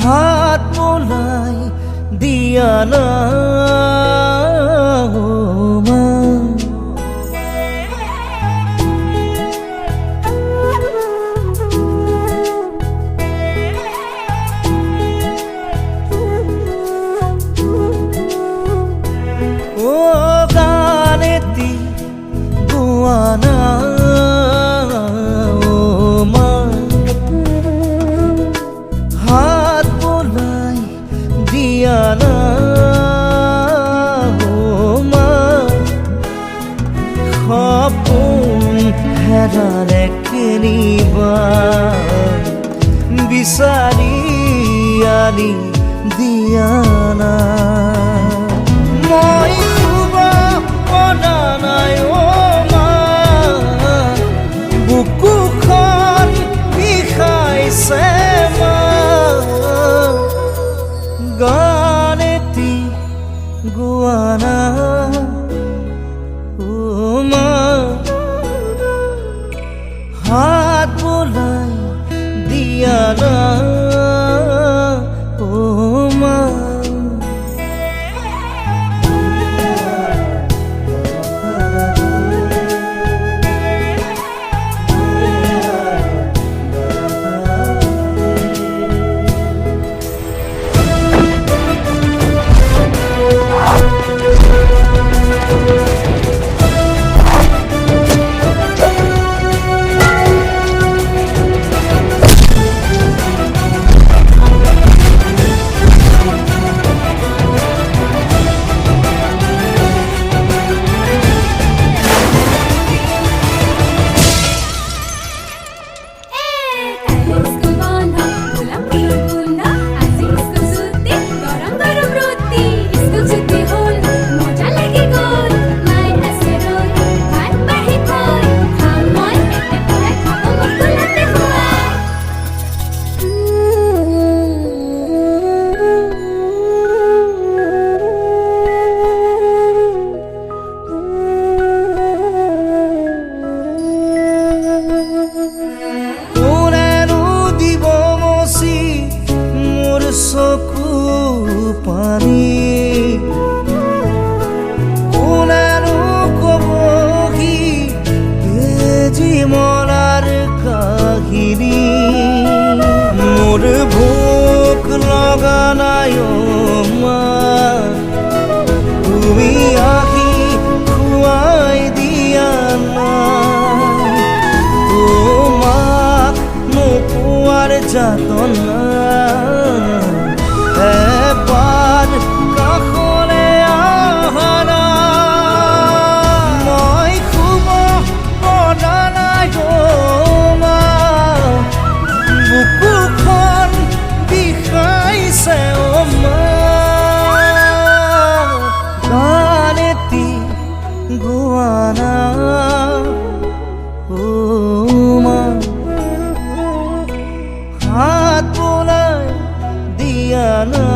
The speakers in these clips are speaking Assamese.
হাত মোলাই দিয়া না মা ও গানেতি গোয়ানা না সপোন হেৰালে কেনিবা বিচাৰি আনি দিয়া না মই শুব পৰা নাই মা বুকুখন বিষাইছে মা গানেতি গোৱানা মা হাত বোলাই দিয়া না মা চকু পানী কোনেনো কবহি জীৱনৰ কাহিনী মোৰ ভোক লগা নাই মা তুমি আহি খুৱাই দিয়া না তোমাক নোপোৱাৰ যাতনা এবাৰ কাষলে আহা মই শুব পৰা নাই মা বুকুখন বিষাইছে মা গানেতি গোৱানা মা হাত বোলাই দিয়া না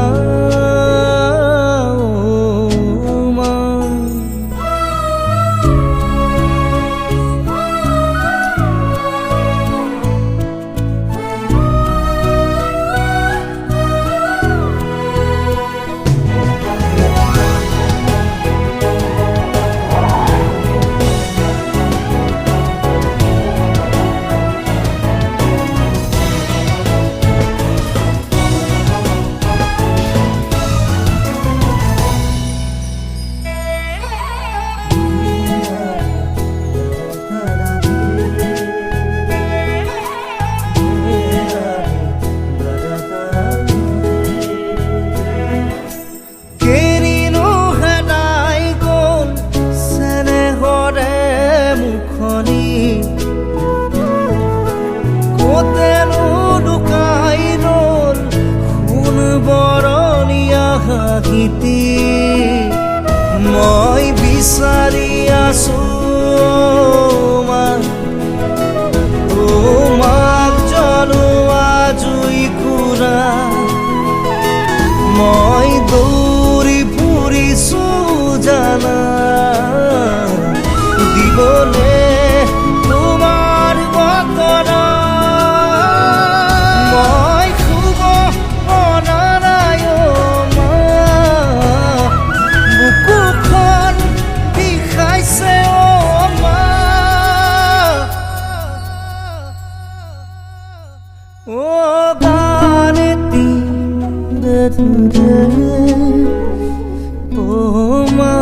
নীতি মই বিচাৰি আছো মা তোমাক জনোৱা জুইকুৰা মই দৌৰি ফুৰিছো জানা দিবলে তোমাৰ বতৰা মই শুব মনা নাই মা বুকুখন বিষাইছে মা গানেতি Oh, my